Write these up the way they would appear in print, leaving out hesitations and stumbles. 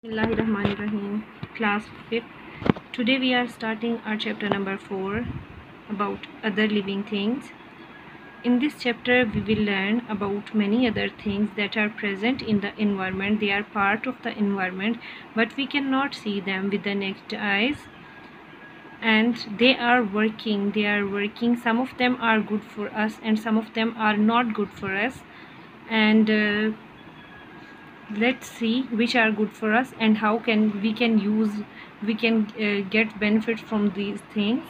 Bismillahirrahmanirrahim. Class 5th. Today we are starting our chapter number 4 about other living things. In this chapter we will learn about many other things that are present in the environment. They are part of the environment but we cannot see them with the naked eyes, and they are working. Some of them are good for us and some of them are not good for us, and let's see which are good for us and how we can get benefit from these things.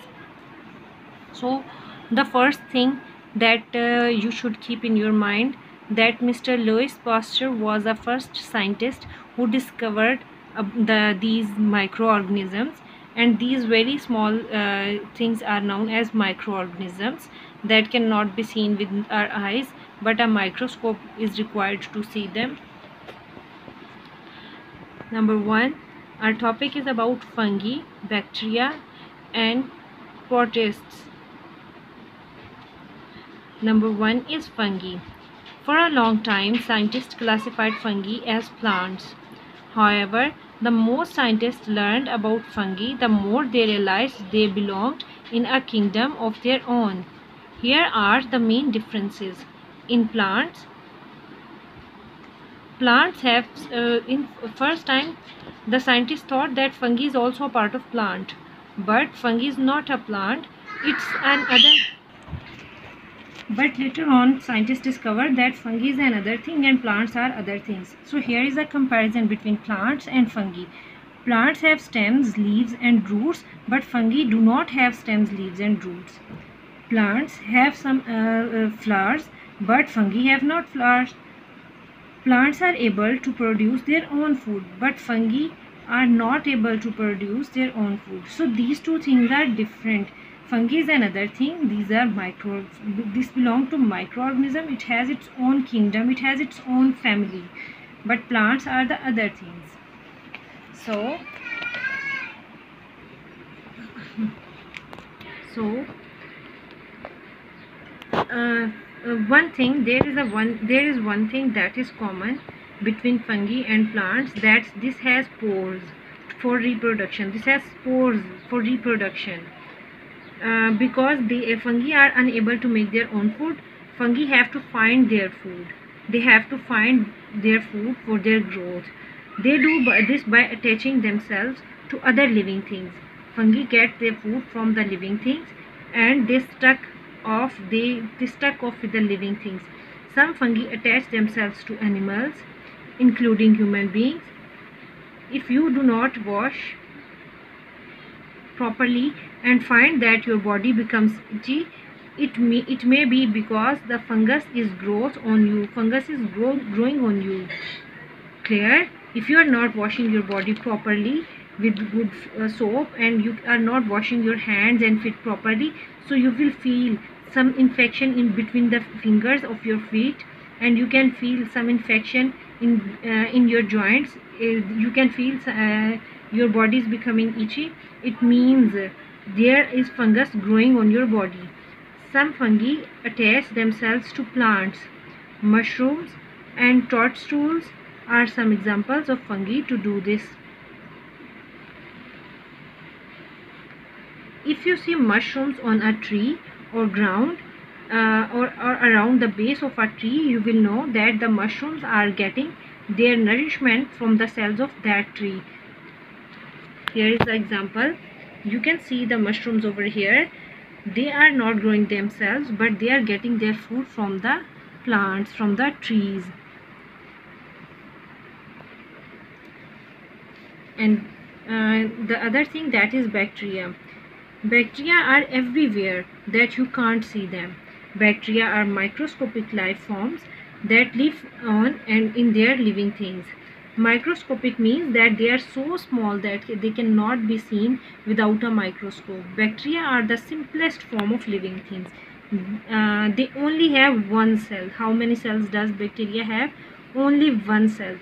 So the first thing that you should keep in your mind, that Mr. Louis Pasteur was the first scientist who discovered these microorganisms, and these very small things are known as microorganisms that cannot be seen with our eyes, but a microscope is required to see them. Number 1, our topic is about fungi, bacteria and protists. Number 1 is fungi. For a long time, scientists classified fungi as plants. However, the more scientists learned about fungi, the more they realized they belonged in a kingdom of their own. Here are the main differences. In plants have in first time the scientists thought that fungi is also a part of plant, but fungi is not a plant, it's an other. But later on scientists discovered that fungi is another thing and plants are other things. So here is a comparison between plants and fungi. Plants have stems, leaves and roots, but fungi do not have stems, leaves and roots. Plants have some flowers, but fungi have not flowers. Plants are able to produce their own food, but fungi are not able to produce their own food. So these two things are different. Fungi is another thing. These are this belongs to microorganism. It has its own kingdom. It has its own family. But plants are the other things. So there is one thing that is common between fungi and plants, that this has pores for reproduction. This has spores for reproduction. Because the fungi are unable to make their own food, fungi have to find their food. They have to find their food for their growth. They do this by attaching themselves to other living things. Fungi get their food from the living things and they stuck off with the living things. Some fungi attach themselves to animals, including human beings. If you do not wash properly and find that your body becomes itchy, it may be because the fungus is growing on you. Clear? If you are not washing your body properly with good soap, and you are not washing your hands and feet properly, so you will feel some infection in between the fingers of your feet, and you can feel some infection in your joints. You can feel your body is becoming itchy. It means there is fungus growing on your body. Some fungi attach themselves to plants. Mushrooms and toadstools are some examples of fungi to do this. If you see mushrooms on a tree or ground or around the base of a tree, you will know that the mushrooms are getting their nourishment from the cells of that tree. Here is the example. You can see the mushrooms over here. They are not growing themselves, but they are getting their food from the plants, from the trees. And the other thing, that is bacteria. Bacteria are everywhere that you can't see them. Bacteria are microscopic life forms that live on and in their living things. Microscopic means that they are so small that they cannot be seen without a microscope. Bacteria are the simplest form of living things. They only have one cell. How many cells does bacteria have? Only one cell.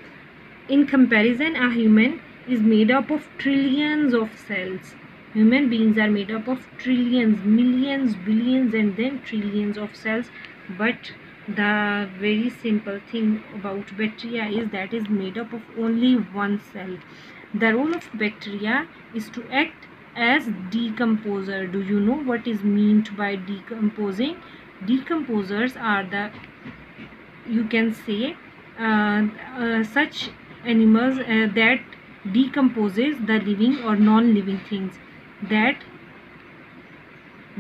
In comparison, a human is made up of trillions of cells. Human beings are made up of trillions, millions, billions and then trillions of cells, but The very simple thing about bacteria is that is made up of only one cell. The role of bacteria is to act as decomposer. Do you know what is meant by decomposing? Decomposers are the, you can say, such animals that decomposes the living or non-living things, that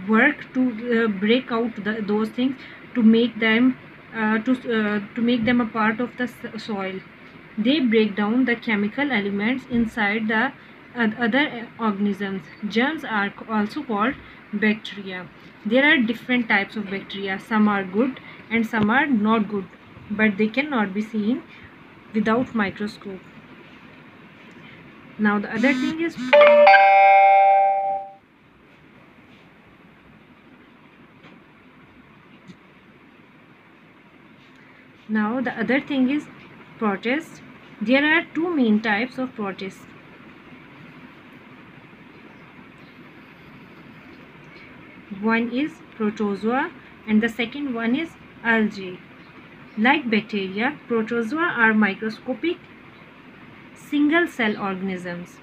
work to break out those things to make them to make them a part of the soil. They break down the chemical elements inside the other organisms. Germs are also called bacteria. There are different types of bacteria. Some are good and some are not good, but they cannot be seen without microscope. Now the other thing is protists. There are two main types of protists. One is protozoa and the second one is algae. Like bacteria, protozoa are microscopic single cell organisms.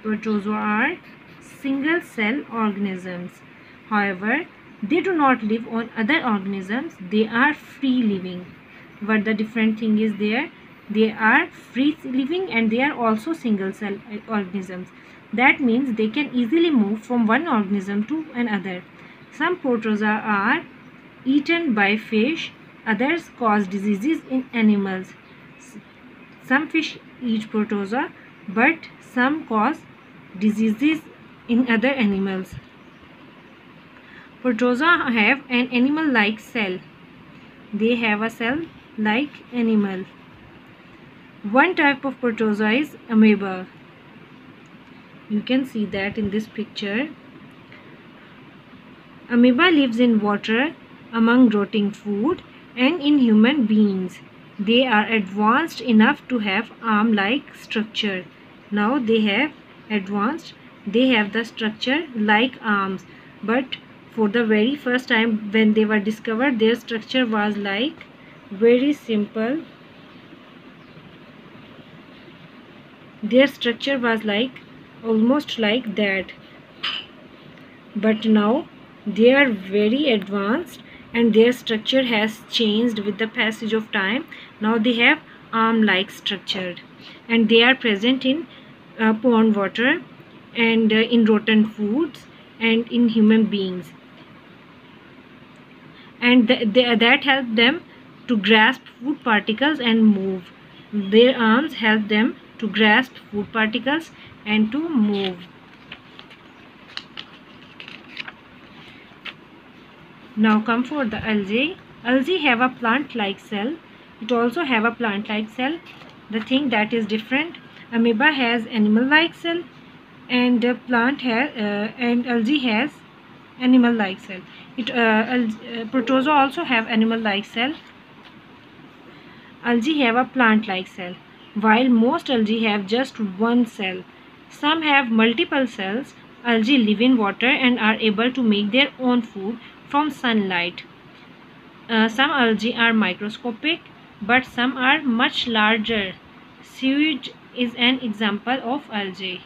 Protozoa are single cell organisms. However, they do not live on other organisms. They are free living. But the different thing is there, they are free living and they are also single cell organisms. That means they can easily move from one organism to another. Some protozoa are eaten by fish, others cause diseases in animals. Some fish eat protozoa, but some cause diseases in other animals. Protozoa have an animal-like cell. They have a cell like animal. One type of protozoa is amoeba. You can see that in this picture. Amoeba lives in water, among rotting food, and in human beings. They are advanced enough to have arm-like structure. Now they have advanced. They have the structure like arms, but for the very first time when they were discovered, their structure was like very simple. Their structure was like almost like that, but now they are very advanced and their structure has changed with the passage of time. Now they have arm-like structure and they are present in pond water and in rotten foods and in human beings, and that help them to grasp food particles and move. Their arms help them to grasp food particles and to move. Now come for the algae. Algae have a plant-like cell. It also have a plant-like cell. The thing that is different, amoeba has animal-like cell, and plant has and algae has animal-like cell. Protozoa also have animal-like cell. Algae have a plant-like cell, while most algae have just one cell. Some have multiple cells. Algae live in water and are able to make their own food from sunlight. Some algae are microscopic, but some are much larger. Sewage is an example of algae.